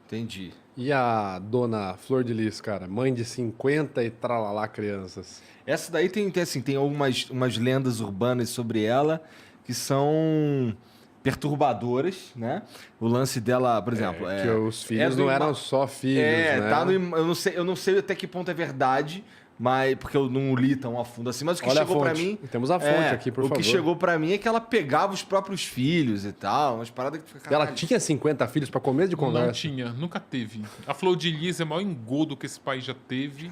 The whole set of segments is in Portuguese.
Entendi. E a dona Flor de Lis, cara? Mãe de 50 e tralalá crianças. Essa daí tem umas lendas urbanas sobre ela que são perturbadoras, né? O lance dela, por exemplo, Que os filhos do não eram ima- só filhos, né? tá no, eu não sei até que ponto é verdade, mas porque eu não li tão a fundo assim, mas o que Olha a chegou pra fonte. mim, Temos a fonte aqui, por o favor. que chegou pra mim é que ela pegava os próprios filhos e tal, umas paradas que fica, Ela caralho. tinha 50 filhos pra comer de conversa? Não tinha, nunca teve. A Flor de Lis é o maior engodo que esse país já teve.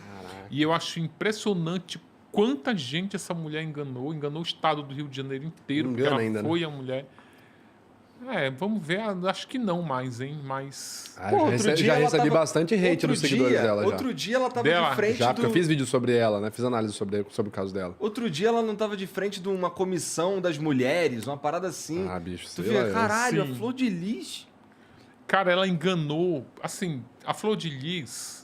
E eu acho impressionante quanta gente essa mulher enganou. Enganou o estado do Rio de Janeiro inteiro. Engana porque ela ainda, foi a mulher. Vamos ver. Acho que não mais, hein? Mas... Ah, Pô, já recebi bastante hate dos seguidores dela. Outro dia ela tava de frente Já, do... porque eu fiz vídeo sobre ela, né? Fiz análise sobre o caso dela. Outro dia ela não tava de frente de uma comissão das mulheres, uma parada assim. Ah, bicho, Tu sei lá, vê, caralho, Sim. a Flor de Lis... Cara, ela enganou... Assim, a Flor de Lis...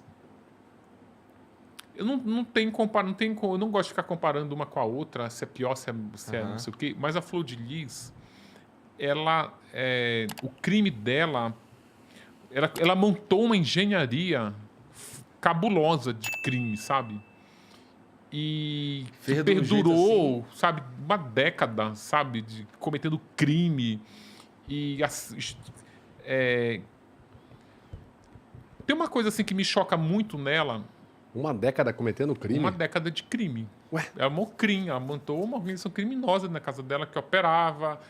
Eu eu não gosto de ficar comparando uma com a outra, se é pior, se é não sei o quê. Mas a Flor de Lis, o crime dela, ela montou uma engenharia cabulosa de crime, sabe? E que Fez de um jeito perdurou, sabe, uma década, sabe, de cometendo crime. Tem uma coisa assim que me choca muito nela. Uma década cometendo crime? Uma década de crime. Ué? Ela montou uma organização criminosa na casa dela que operava.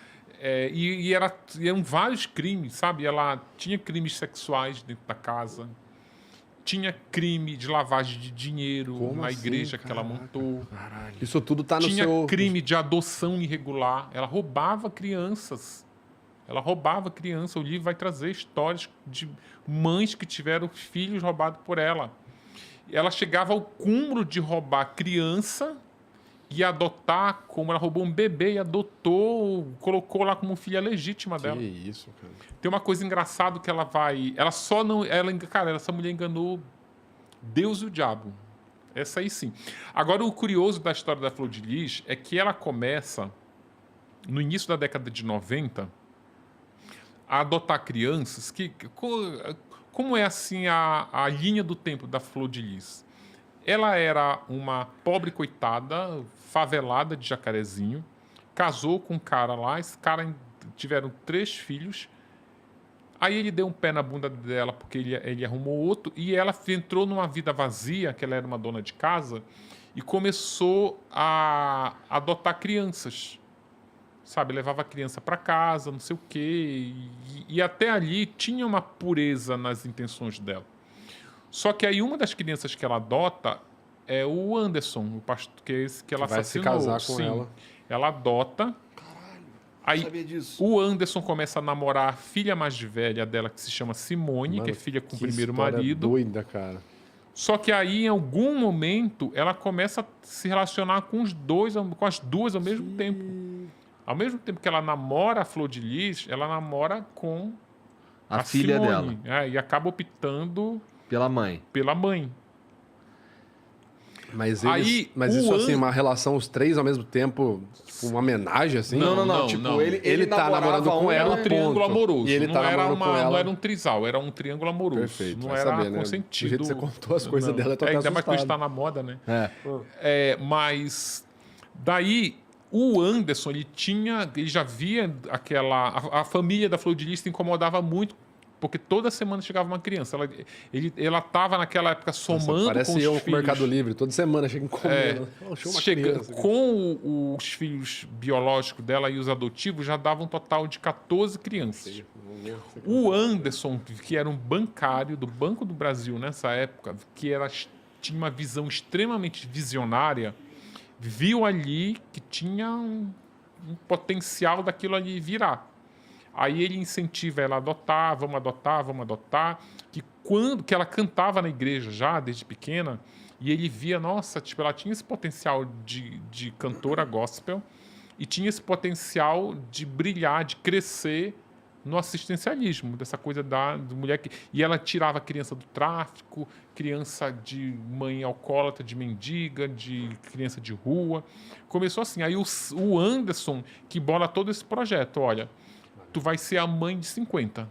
Eram vários crimes, sabe? Ela tinha crimes sexuais dentro da casa. Tinha crime de lavagem de dinheiro Como na assim, igreja que ela caraca? montou. Isso tudo tá no Tinha seu... crime de adoção irregular. Ela roubava crianças. O livro vai trazer histórias de mães que tiveram filhos roubados por ela. Ela chegava ao cúmulo de roubar criança e adotar, como ela roubou um bebê e adotou, colocou lá como filha legítima dela. Que isso, cara. Tem uma coisa engraçada que ela vai... Ela só não... Cara, essa mulher enganou Deus e o diabo. Essa aí sim. Agora, o curioso da história da Flor de Lis é que ela começa, no início da década de 90, a adotar crianças que... Como é assim a linha do tempo da Flor de Lis? Ela era uma pobre coitada, favelada de Jacarezinho, casou com um cara lá, esse cara tiveram 3 filhos, aí ele deu um pé na bunda dela porque ele arrumou outro, e ela entrou numa vida vazia, que ela era uma dona de casa, e começou a adotar crianças. Sabe, levava a criança para casa, não sei o quê, e até ali tinha uma pureza nas intenções dela. Só que aí uma das crianças que ela adota é o Anderson, o pastor, que é esse que ela Vai se assassinou. casar com Sim. ela. Ela adota. Aí sabia disso. o Anderson começa a namorar a filha mais velha dela, que se chama Simone, Mano, que é filha com o que primeiro história marido. doida, cara. Só que aí, em algum momento, ela começa a se relacionar com com as duas ao mesmo tempo. Ao mesmo tempo que ela namora a Flor de Lis, ela namora com A filha Simone, dela. e acaba optando Pela mãe. pela mãe. Mas, Aí, mas o isso assim, An- uma relação, os 3 ao mesmo tempo, tipo, uma homenagem, assim? Não, Tipo, não. ele tá namorando com uma, ela, Era um triângulo ponto. amoroso. E ele não, tá era namorando com ela. não era um trisal, era um triângulo amoroso. Perfeito, não vai era saber, né? consentido. Do jeito que você contou as coisas dela, eu tô até ainda mais que hoje assustado. está na moda, né? É. Mas daí o Anderson, ele já via a família da Flor de Lis se incomodava muito, porque toda semana chegava uma criança. Ela estava naquela época somando Parece com os eu com o filhos. Mercado Livre, toda semana chega encomenda. Achou uma criança aqui. Com os filhos biológicos dela e os adotivos, já dava um total de 14 crianças. O Anderson, que era um bancário do Banco do Brasil nessa época, tinha uma visão extremamente visionária, viu ali que tinha um potencial daquilo ali virar. Aí ele incentiva ela a adotar, vamos adotar. Que ela cantava na igreja já, desde pequena, e ele via, nossa, tipo, ela tinha esse potencial de cantora gospel e tinha esse potencial de brilhar, de crescer no assistencialismo, dessa coisa da mulher que... E ela tirava a criança do tráfico, criança de mãe alcoólatra, de mendiga, de criança de rua. Começou assim. Aí o Anderson que bola todo esse projeto, olha... Tu vai ser a mãe de 50.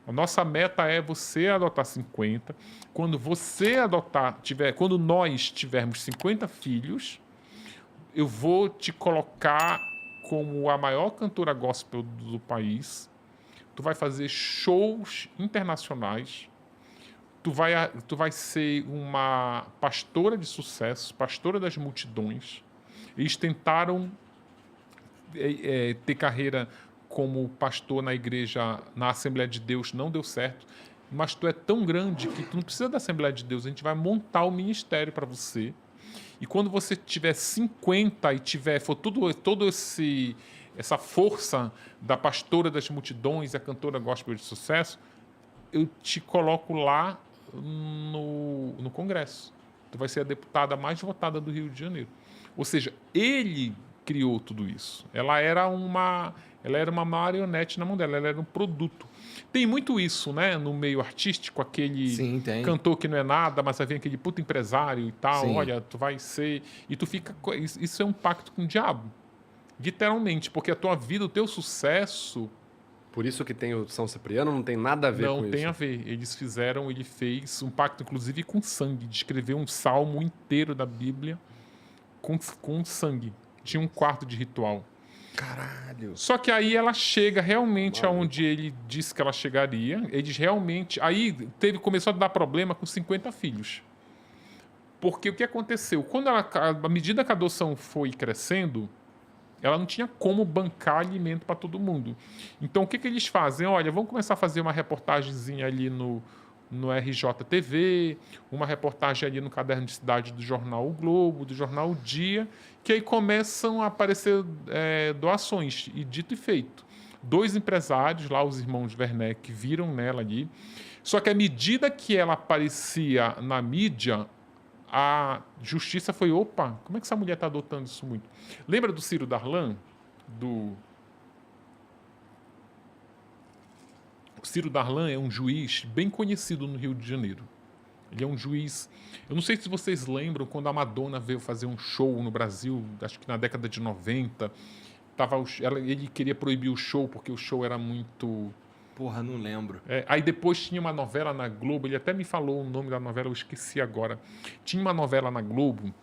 A nossa meta é você adotar 50. Quando quando nós tivermos 50 filhos, eu vou te colocar como a maior cantora gospel do país. Tu vai fazer shows internacionais. Tu vai ser uma pastora de sucesso, pastora das multidões. Eles tentaram ter carreira como pastor na igreja, na Assembleia de Deus, não deu certo. Mas tu é tão grande que tu não precisa da Assembleia de Deus. A gente vai montar o ministério para você. E quando você tiver 50 e for todo essa força da pastora das multidões, a cantora gospel de sucesso, eu te coloco lá no Congresso. Tu vai ser a deputada mais votada do Rio de Janeiro. Ou seja, ele criou tudo isso. Ela era uma marionete na mão dela, ela era um produto. Tem muito isso, né, no meio artístico, aquele Sim, tem. cantor que não é nada, mas aí vem aquele puto empresário e tal, Sim. olha, tu vai ser... E tu fica... Isso é um pacto com o diabo. Literalmente, porque a tua vida, o teu sucesso... Por isso que tem o São Cipriano, não tem nada a ver com isso. Não tem a ver. Ele fez um pacto, inclusive, com sangue, de escrever um salmo inteiro da Bíblia com sangue. Tinha um quarto de ritual. Caralho. Só que aí ela chega realmente aonde ele disse que ela chegaria. Eles realmente... Aí começou a dar problema com 50 filhos. Porque o que aconteceu? À medida que a adoção foi crescendo, ela não tinha como bancar alimento para todo mundo. Então, o que eles fazem? Olha, vamos começar a fazer uma reportagenzinha ali no RJTV, uma reportagem ali no Caderno de Cidade do jornal O Globo, do jornal O Dia, que aí começam a aparecer doações. E dito e feito. 2 empresários, lá os irmãos Werneck, viram nela ali. Só que à medida que ela aparecia na mídia, a justiça foi, opa, como é que essa mulher está adotando isso muito? Lembra do Ciro Darlan? O Ciro Darlan é um juiz bem conhecido no Rio de Janeiro. Ele é um juiz... Eu não sei se vocês lembram quando a Madonna veio fazer um show no Brasil, acho que na década de 90. Ele queria proibir o show porque o show era muito... Porra, não lembro. Aí depois tinha uma novela na Globo, ele até me falou o nome da novela, eu esqueci agora. Tinha uma novela na Globo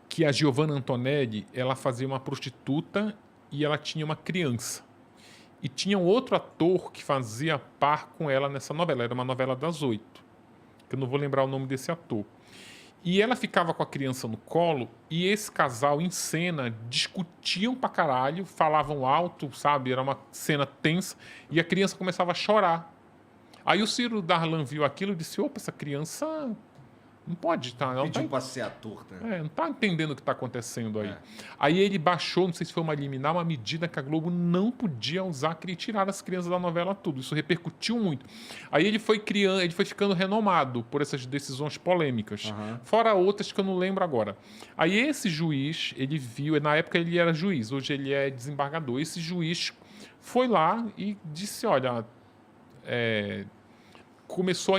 que a Giovanna Antonelli, ela fazia uma prostituta e ela tinha uma criança. E tinha um outro ator que fazia par com ela nessa novela, era uma novela das 8, que eu não vou lembrar o nome desse ator. E ela ficava com a criança no colo e esse casal em cena discutiam pra caralho, falavam alto, sabe? Era uma cena tensa e a criança começava a chorar. Aí o Ciro Darlan viu aquilo e disse, opa, essa criança não pode estar... Pediu pra ser ator, né? não tá entendendo o que está acontecendo aí. É. Aí ele baixou, não sei se foi uma liminar, uma medida que a Globo não podia usar, queria tirar as crianças da novela tudo. Isso repercutiu muito. Aí ele foi ficando renomado por essas decisões polêmicas. Uhum. Fora outras que eu não lembro agora. Aí esse juiz, ele viu, na época ele era juiz, hoje ele é desembargador. Esse juiz foi lá e disse, olha, começou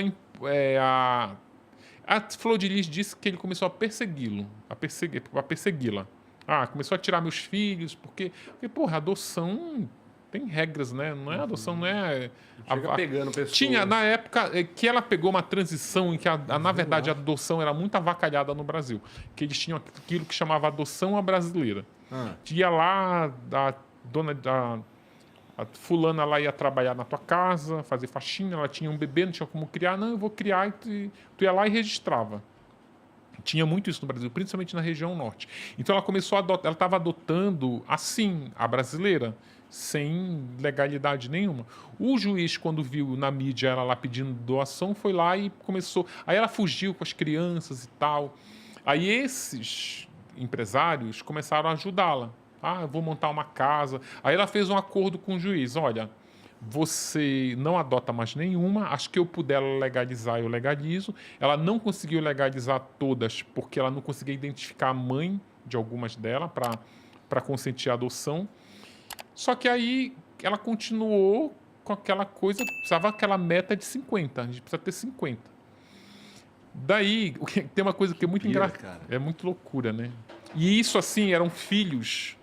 a Flor de Lis disse que ele começou a persegui-la. Começou a tirar meus filhos, porque porra, adoção tem regras, né? Não é adoção, não é... Chega pegando pessoas. Tinha, na época, que ela pegou uma transição em que, na verdade, a adoção era muito avacalhada no Brasil. Que eles tinham aquilo que chamava adoção à brasileira. Ia lá, a dona da... A fulana lá ia trabalhar na tua casa, fazer faxina, ela tinha um bebê, não tinha como criar. Não, eu vou criar, e tu ia lá e registrava. Tinha muito isso no Brasil, principalmente na região norte. Então ela começou a adotar, ela estava adotando assim, a brasileira, sem legalidade nenhuma. O juiz, quando viu na mídia ela lá pedindo doação, foi lá e começou... Aí ela fugiu com as crianças e tal. Aí esses empresários começaram a ajudá-la. Eu vou montar uma casa. Aí ela fez um acordo com o juiz. Olha, você não adota mais nenhuma. Acho que eu puder legalizar, eu legalizo. Ela não conseguiu legalizar todas porque ela não conseguia identificar a mãe de algumas delas para consentir a adoção. Só que aí ela continuou com aquela coisa, precisava aquela meta de 50. A gente precisa ter 50. Daí, tem uma coisa que é muito engraçada. É muito loucura, né? E isso, assim, eram filhos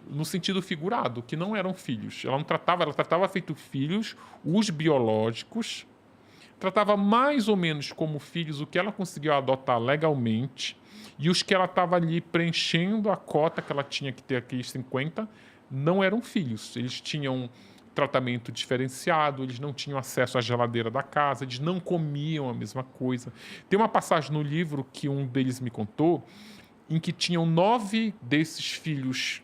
no sentido figurado, que não eram filhos. Ela tratava feito filhos, os biológicos, tratava mais ou menos como filhos o que ela conseguiu adotar legalmente, e os que ela estava ali preenchendo a cota que ela tinha que ter aqui, 50, não eram filhos. Eles tinham tratamento diferenciado, eles não tinham acesso à geladeira da casa, eles não comiam a mesma coisa. Tem uma passagem no livro que um deles me contou, em que tinham 9 desses filhos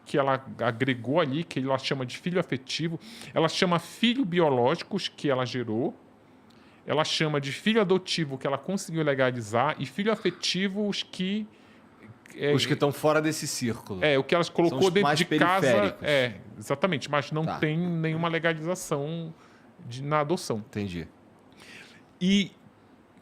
que ela agregou ali, que ela chama de filho afetivo, ela chama filho biológicos que ela gerou, ela chama de filho adotivo que ela conseguiu legalizar e filho afetivo os que Os que estão fora desse círculo. o que elas colocou São os dentro mais de casa. periféricos. Exatamente, mas não Tá. tem nenhuma legalização na adoção. Entendi. E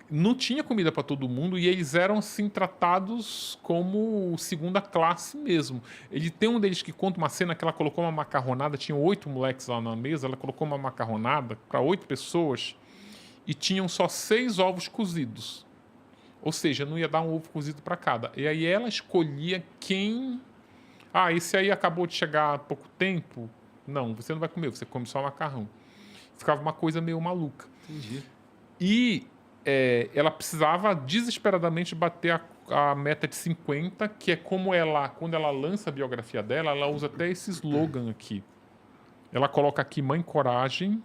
não tinha comida para todo mundo e eles eram assim tratados como segunda classe mesmo. Ele tem um deles que conta uma cena que ela colocou uma macarronada, tinham 8 moleques lá na mesa, ela colocou uma macarronada para 8 pessoas e tinham só 6 ovos cozidos. Ou seja, não ia dar um ovo cozido para cada. E aí ela escolhia quem... esse aí acabou de chegar há pouco tempo. Não, você não vai comer, você come só macarrão. Ficava uma coisa meio maluca. Entendi. E ela precisava desesperadamente bater a meta de 50, que é como ela, quando ela lança a biografia dela, ela usa até esse slogan aqui. Ela coloca aqui Mãe Coragem,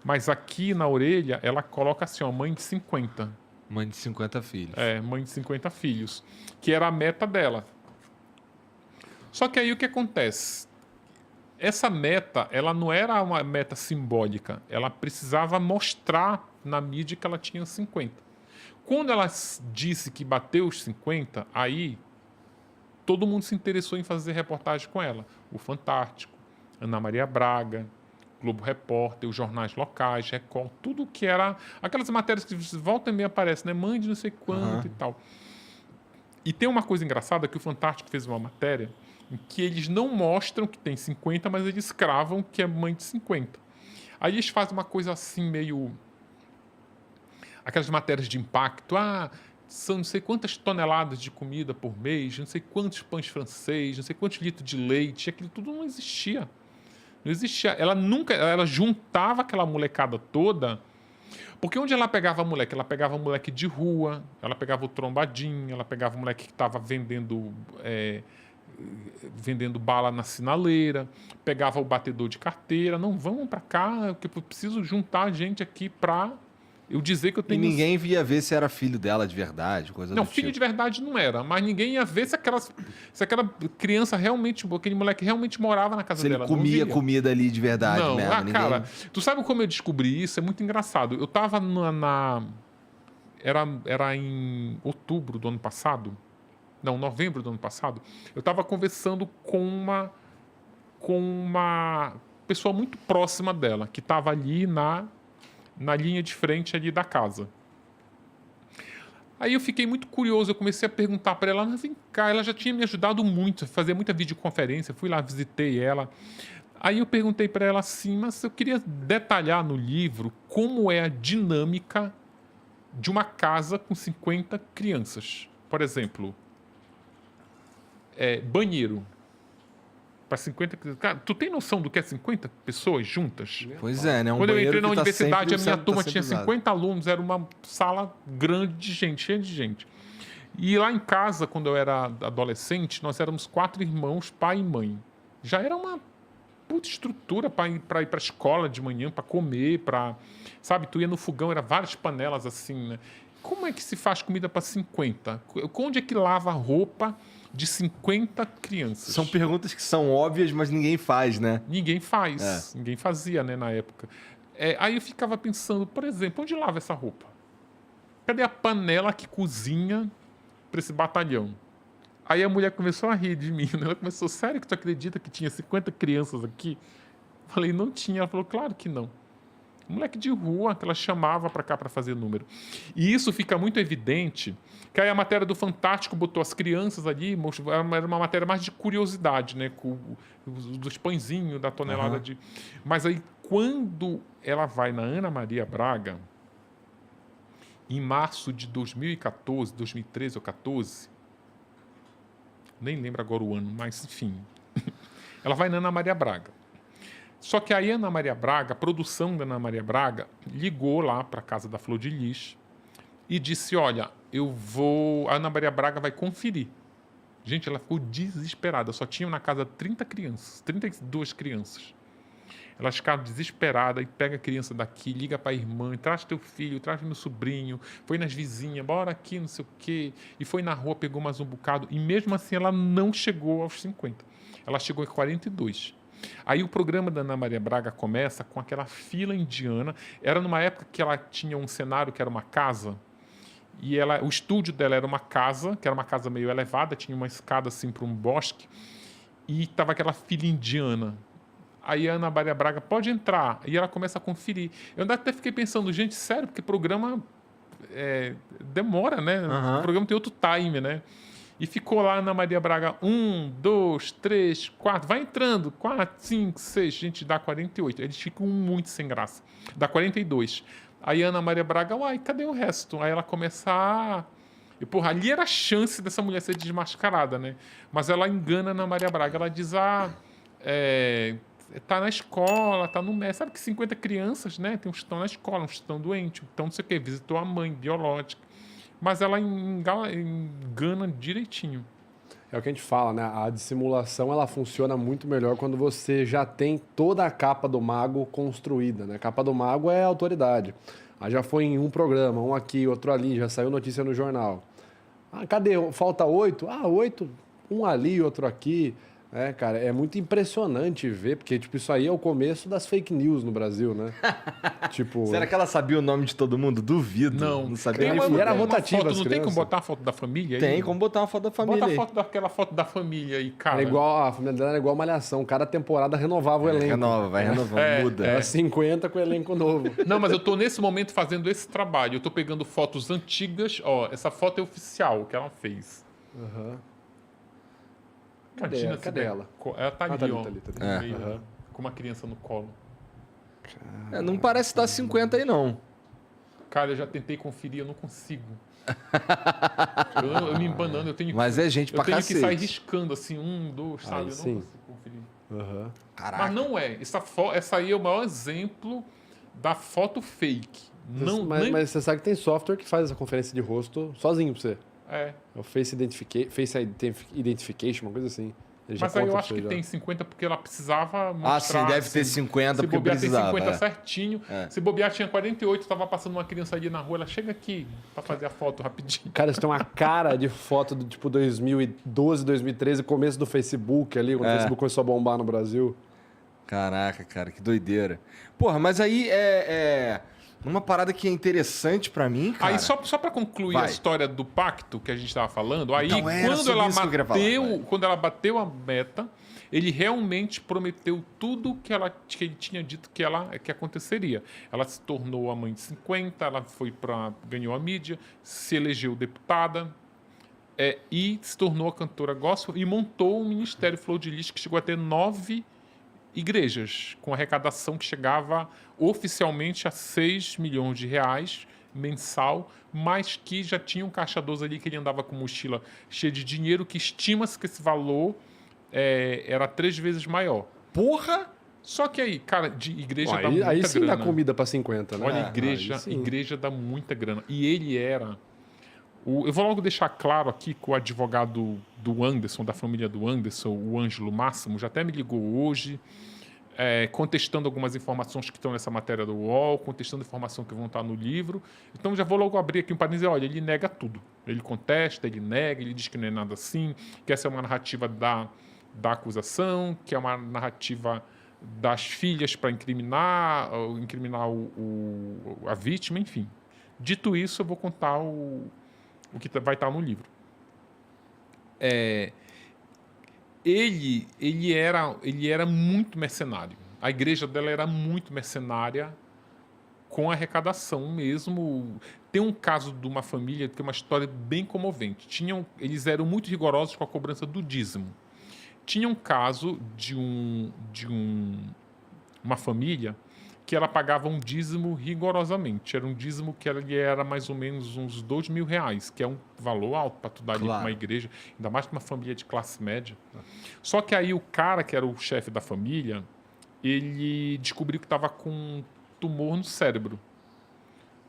mas aqui na orelha ela coloca assim, ó, Mãe de 50. Mãe de 50 filhos. Mãe de 50 filhos, que era a meta dela. Só que aí o que acontece? Essa meta, ela não era uma meta simbólica, ela precisava mostrar na mídia que ela tinha 50. Quando ela disse que bateu os 50, aí todo mundo se interessou em fazer reportagem com ela. O Fantástico, Ana Maria Braga, Globo Repórter, os jornais locais, Record, tudo que era... Aquelas matérias que volta e meia aparecem, né? Mãe de não sei quanto e tal. E tem uma coisa engraçada que o Fantástico fez uma matéria em que eles não mostram que tem 50, mas eles cravam que é mãe de 50. Aí eles fazem uma coisa assim meio... Aquelas matérias de impacto. São não sei quantas toneladas de comida por mês, não sei quantos pães francês, não sei quantos litros de leite. Aquilo tudo não existia. Não existia. Ela juntava aquela molecada toda, porque onde ela pegava moleque? Ela pegava moleque de rua, ela pegava o trombadinho, ela pegava o moleque que estava vendendo bala na sinaleira, pegava o batedor de carteira. Não, vamos para cá, que eu preciso juntar gente aqui para eu dizer que eu E tenho... ninguém via ver se era filho dela de verdade, coisa Não, do filho tipo. de verdade não era, mas ninguém ia ver se aquela criança realmente, aquele moleque realmente morava na casa Se ele dela. comia não via. comida ali de verdade Não, mesmo. Ninguém... cara, tu sabe como eu descobri isso? É muito engraçado. Eu tava era em outubro do ano passado, não, novembro do ano passado, eu tava conversando com uma pessoa muito próxima dela, que tava ali na linha de frente ali da casa. Aí eu fiquei muito curioso, eu comecei a perguntar para ela, mas vem cá, ela já tinha me ajudado muito, a fazer muita videoconferência, fui lá, visitei ela. Aí eu perguntei para ela assim, mas eu queria detalhar no livro como é a dinâmica de uma casa com 50 crianças. Por exemplo, banheiro para 50 crianças. Cara, tu tem noção do que é 50 pessoas juntas? Pois é, né? Um Quando eu banheiro entrei na que tá universidade, a sempre minha usado, turma tá tinha sempre usado. 50 alunos, era uma sala grande de gente, cheia de gente. E lá em casa, quando eu era adolescente, nós éramos 4 irmãos, pai e mãe. Já era uma puta estrutura para ir para a escola de manhã, para comer, sabe, tu ia no fogão, era várias panelas assim, né? Como é que se faz comida para 50? Onde é que lava a roupa de 50 crianças? São perguntas que são óbvias, mas ninguém faz, né? Ninguém faz. Ninguém fazia, né, na época. Aí eu ficava pensando, por exemplo, onde lava essa roupa? Cadê a panela que cozinha para esse batalhão? Aí a mulher começou a rir de mim. Né? Ela começou, sério que tu acredita que tinha 50 crianças aqui? Falei, não tinha. Ela falou, claro que não. Moleque de rua que ela chamava para cá para fazer número. E isso fica muito evidente, que aí a matéria do Fantástico botou as crianças ali, era uma matéria mais de curiosidade, né? Com dos pãezinhos, da tonelada de... Mas aí, quando ela vai na Ana Maria Braga, em março de 2014, 2013 ou 14, nem lembro agora o ano, mas enfim... Ela vai na Ana Maria Braga. Só que aí a Ana Maria Braga, a produção da Ana Maria Braga, ligou lá para a casa da Flor de Lis e disse, olha, a Ana Maria Braga vai conferir. Gente, ela ficou desesperada. Só tinham na casa 32 crianças. Elas ficaram desesperadas e pega a criança daqui, liga para a irmã, traz teu filho, traz meu sobrinho, foi nas vizinhas, bora aqui, não sei o quê. E foi na rua, pegou mais um bocado. E mesmo assim ela não chegou aos 50. Ela chegou em 42. Aí o programa da Ana Maria Braga começa com aquela fila indiana. Era numa época que ela tinha um cenário que era uma casa. E o estúdio dela era uma casa, que era uma casa meio elevada, tinha uma escada assim para um bosque. E estava aquela fila indiana. Aí a Ana Maria Braga pode entrar. E ela começa a conferir. Eu ainda até fiquei pensando, gente, sério, porque programa demora, né? O programa tem outro time, né? E ficou lá Ana Maria Braga 1, 2, 3, 4. Vai entrando. 4, 5, 6. Gente, dá 48. Eles ficam muito sem graça. Dá 42. Aí a Ana Maria Braga, uai, cadê o resto? Aí ela começa a... E, porra, ali era a chance dessa mulher ser desmascarada, né? Mas ela engana a Ana Maria Braga. Ela diz, tá na escola, tá no médico. Sabe que 50 crianças, né? Tem uns que estão na escola, uns que estão doentes, então não sei o quê. Visitou a mãe biológica. Mas ela engana direitinho. É o que a gente fala, né? A dissimulação, ela funciona muito melhor quando você já tem toda a capa do mago construída, né? A capa do mago é a autoridade. Aí já foi em um programa, um aqui, outro ali, já saiu notícia no jornal. Ah, cadê? Falta 8? Ah, 8, um ali, outro aqui. É, cara, é muito impressionante ver, porque, tipo, isso aí é o começo das fake news no Brasil, né? Tipo... Será que ela sabia o nome de todo mundo? Duvido. Não sabia. E era rotativa foto, as não tem como crianças. botar a foto da família aí? Tem como botar uma foto da família Bota a aí. foto daquela foto da família aí, cara. É igual, a família dela era igual Malhação. Cada temporada renovava o elenco. Vai renovando, muda. Era 50 com o elenco novo. Não, mas eu tô nesse momento fazendo esse trabalho. Eu tô pegando fotos antigas. Ó, essa foto é oficial que ela fez. Imagina se Cadê der- ela? Ela tá ali, tá ali, ó. tá ali, tá ali. no É. meio, Aham. com uma criança no colo. Não parece estar 50 aí, não. Cara, eu já tentei conferir, eu não consigo. eu me embanando, eu tenho Mas é gente pra eu tenho cacete. que sair riscando assim, 1, 2, sabe? Aí Eu não sim. consigo conferir. Aham. Caraca. Mas não é. Essa aí é o maior exemplo da foto fake. Não, nem... Mas você sabe que tem software que faz essa conferência de rosto sozinho pra você. É. É o Face Identification, uma coisa assim. Ele já Mas aí conta eu pra acho você que já. tem 50 porque ela precisava mostrar... Ah, sim, deve ter 50 se porque bobear precisava. tem 50 é. certinho. É. Se bobear tinha 48, tava passando uma criança ali na rua, ela chega aqui pra fazer a foto rapidinho. Cara, isso tem uma cara de foto do tipo 2012, 2013, começo do Facebook ali, quando o Facebook começou a bombar no Brasil. Caraca, cara, que doideira. Porra, mas aí uma parada que é interessante pra mim, cara. Aí, só pra concluir a Vai. história do pacto que a gente tava falando, aí Então, era quando sobre ela isso que eu queria falar, vai. quando ela bateu a meta, ele realmente prometeu tudo que ele tinha dito que aconteceria. Ela se tornou a mãe de 50, ela ganhou a mídia, se elegeu deputada, e se tornou a cantora gospel e montou um ministério Flor de Lis que chegou a ter 9 igrejas, com arrecadação que chegava oficialmente a 6 milhões de reais mensal, mas que já tinha um caixa 12 ali que ele andava com mochila cheia de dinheiro, que estima-se que esse valor era 3 vezes maior. Porra! Só que aí, cara, de igreja Bom, dá muita aí sim grana. dá comida pra 50, né? Olha, Aí sim. igreja dá muita grana. E ele era... eu vou logo deixar claro aqui que o advogado do Anderson, da família do Anderson, o Ângelo Máximo, já até me ligou hoje, contestando algumas informações que estão nessa matéria do UOL, contestando informação que vão estar no livro. Então já vou logo abrir aqui um parênteses e dizer, olha, ele nega tudo. Ele contesta, ele nega, ele diz que não é nada assim, que essa é uma narrativa da acusação, que é uma narrativa das filhas para incriminar a vítima, enfim. Dito isso, eu vou contar o que vai estar no livro. Ele era muito mercenário. A igreja dela era muito mercenária com arrecadação mesmo. Tem um caso de uma família que é uma história bem comovente. Eles eram muito rigorosos com a cobrança do dízimo. Tinha um caso de uma família que ela pagava um dízimo rigorosamente. Era um dízimo que ele era mais ou menos uns R$2.000, que é um valor alto para tu dar ali para uma igreja, ainda mais para uma família de classe média. Só que aí o cara, que era o chefe da família, ele descobriu que estava com um tumor no cérebro.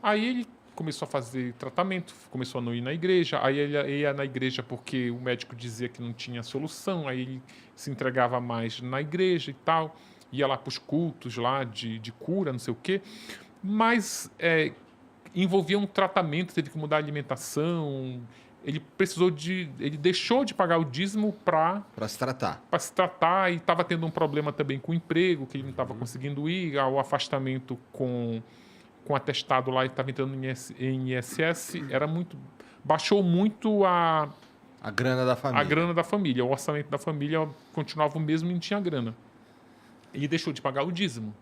Aí ele começou a fazer tratamento, começou a não ir na igreja. Aí ele ia na igreja porque o médico dizia que não tinha solução. Aí ele se entregava mais na igreja e tal. Ia lá para os cultos lá de cura, não sei o quê. Mas envolvia um tratamento, teve que mudar a alimentação. Ele deixou de pagar o dízimo para se tratar. Para se tratar, e estava tendo um problema também com o emprego, que ele não estava conseguindo ir, o afastamento com atestado lá, ele estava entrando em ISS, baixou muito a grana da família. A grana da família, o orçamento da família continuava o mesmo e não tinha grana. Ele deixou de pagar o dízimo.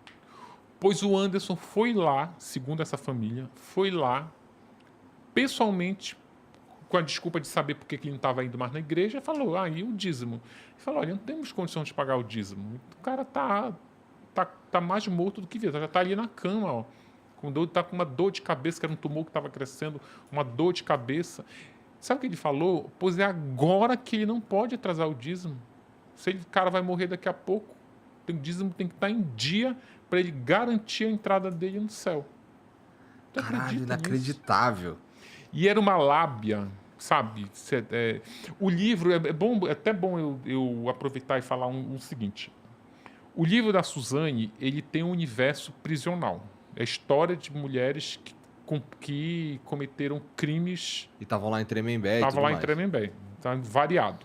Pois o Anderson foi lá, segundo essa família, foi lá pessoalmente, com a desculpa de saber por que ele não estava indo mais na igreja, falou, e o dízimo? Ele falou, olha, não temos condição de pagar o dízimo. O cara tá mais morto do que vivo, já está ali na cama, ó. Tá com uma dor de cabeça, que era um tumor que estava crescendo, uma dor de cabeça. Sabe o que ele falou? Pois é agora que ele não pode atrasar o dízimo. O cara vai morrer daqui a pouco. O dízimo tem que estar em dia para ele garantir a entrada dele no céu. Caralho, inacreditável. E era uma lábia, sabe? O livro, é até bom eu aproveitar e falar o seguinte. O livro da Suzane, ele tem um universo prisional. É a história de mulheres que cometeram crimes... E estavam lá em Tremembé. Estavam lá em Tremembé. Tá variado.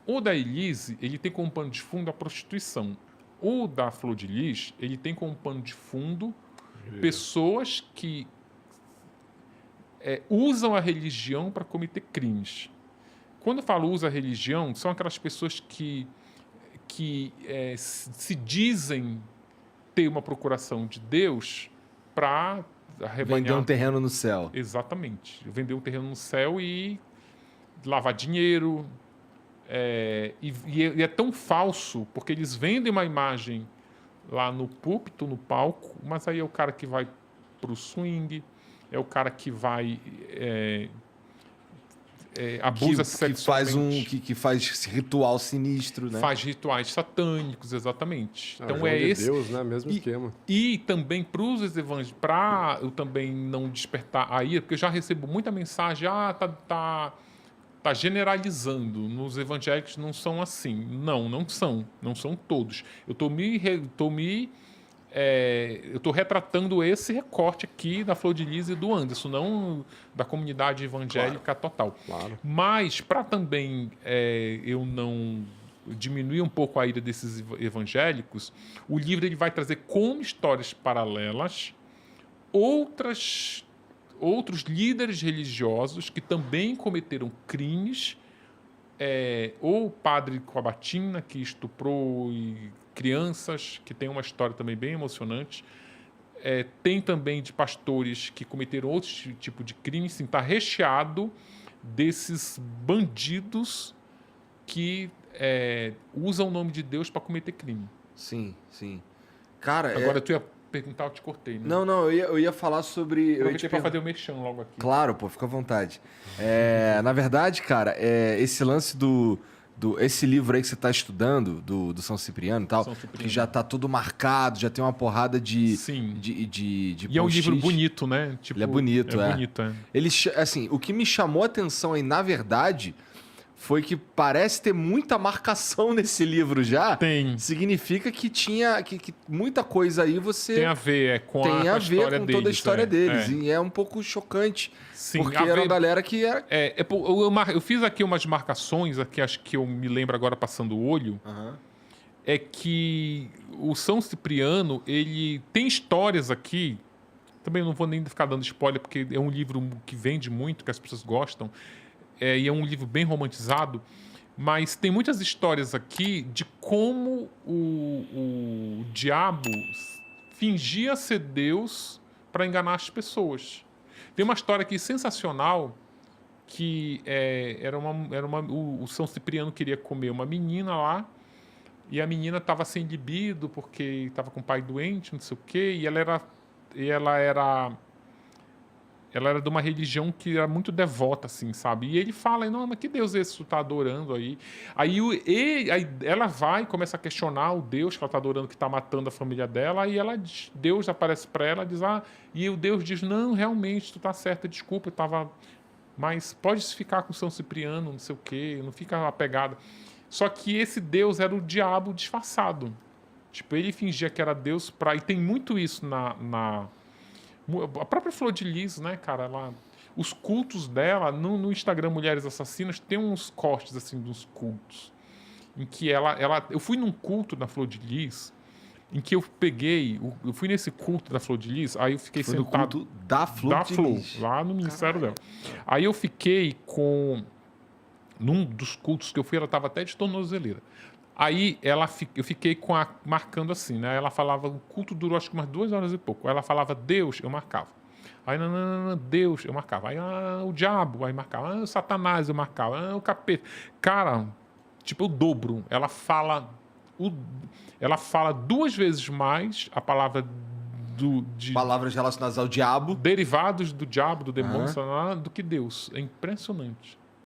O da Elise, ele tem como pano de fundo a prostituição. O da Flor de Lis, ele tem como pano de fundo pessoas que usam a religião para cometer crimes. Quando eu falo usa a religião, são aquelas pessoas que se dizem ter uma procuração de Deus para vender um terreno no céu. Exatamente. Vender um terreno no céu e lavar dinheiro. E é tão falso, porque eles vendem uma imagem lá no púlpito, no palco, mas aí é o cara que vai pro swing, é o cara que vai abusa sexualmente. Que faz ritual sinistro, né? Faz rituais satânicos, exatamente. Então esse Deus, né? Mesmo esquema. E também para os evangélicos, para eu também não despertar a ira, porque eu já recebo muita mensagem, tá generalizando. Nos evangélicos não são assim. Não são. Não são todos. Eu estou retratando esse recorte aqui da Flor de Lis e do Anderson, não da comunidade evangélica total. Claro. Mas, para também eu não diminuir um pouco a ira desses evangélicos, o livro ele vai trazer como histórias paralelas outros líderes religiosos que também cometeram crimes, ou o padre Cobatina, que estuprou crianças, que tem uma história também bem emocionante. Tem também de pastores que cometeram outro tipo de crime. Está recheado desses bandidos que usam o nome de Deus para cometer crime. Sim, sim. Cara, agora tu ia perguntar, eu te cortei, né? Não, eu ia falar sobre... Aproveitei para fazer o merchan logo aqui. Claro, pô, fica à vontade. Na verdade, cara, esse lance esse livro aí que você está estudando, do São Cipriano e tal, que já está tudo marcado, já tem uma porrada de e é um livro bonito, né? Tipo, ele é bonito, bonito, Ele, assim, o que me chamou a atenção aí, na verdade, foi que parece ter muita marcação nesse livro já. Tem. Significa que tinha que muita coisa aí você... Tem a ver com a história deles. Toda a história deles. E é um pouco chocante. Sim, porque era uma galera que era... Eu fiz aqui umas marcações, aqui acho que eu me lembro agora passando o olho. Uhum. É que o São Cipriano, ele tem histórias aqui... Também não vou nem ficar dando spoiler, porque é um livro que vende muito, que as pessoas gostam. E é um livro bem romantizado, mas tem muitas histórias aqui de como o diabo fingia ser Deus para enganar as pessoas. Tem uma história aqui sensacional que o São Cipriano queria comer uma menina lá E a menina estava sem libido porque estava com o pai doente, não sei o quê. E ela era de uma religião que era muito devota, assim, sabe? E ele fala, não, mas que Deus é esse que tu tá adorando aí? Aí ela vai e começa a questionar o Deus que ela tá adorando, que tá matando a família dela, aí Deus aparece para ela e diz, e o Deus diz, não, realmente, tu tá certa, desculpa, eu tava... Mas pode ficar com São Cipriano, não sei o quê, não fica apegada. Só que esse Deus era o diabo disfarçado. Tipo, ele fingia que era Deus pra... E tem muito isso a própria Flor de Lis, né, cara? Os cultos dela, no Instagram Mulheres Assassinas, tem uns cortes, assim, dos cultos. Em que eu fui num culto da Flor de Lis, em que eu fui nesse culto da Flor de Lis, aí eu fiquei Foi sentado... no culto da Flor de Lis. Lá no ministério dela. Aí eu fiquei num dos cultos que eu fui, ela estava até de tornozeleira. Aí eu fiquei marcando assim, né? Ela falava, o culto durou acho que umas 2 horas e pouco. Aí ela falava, Deus, eu marcava. Aí, não, Deus, eu marcava. Aí, o diabo, aí marcava. O Satanás, eu marcava. O capeta. Cara, tipo, o dobro. Ela fala 2 vezes mais a palavra palavras relacionadas ao diabo. Derivados do diabo, do demônio, do que Deus. É impressionante.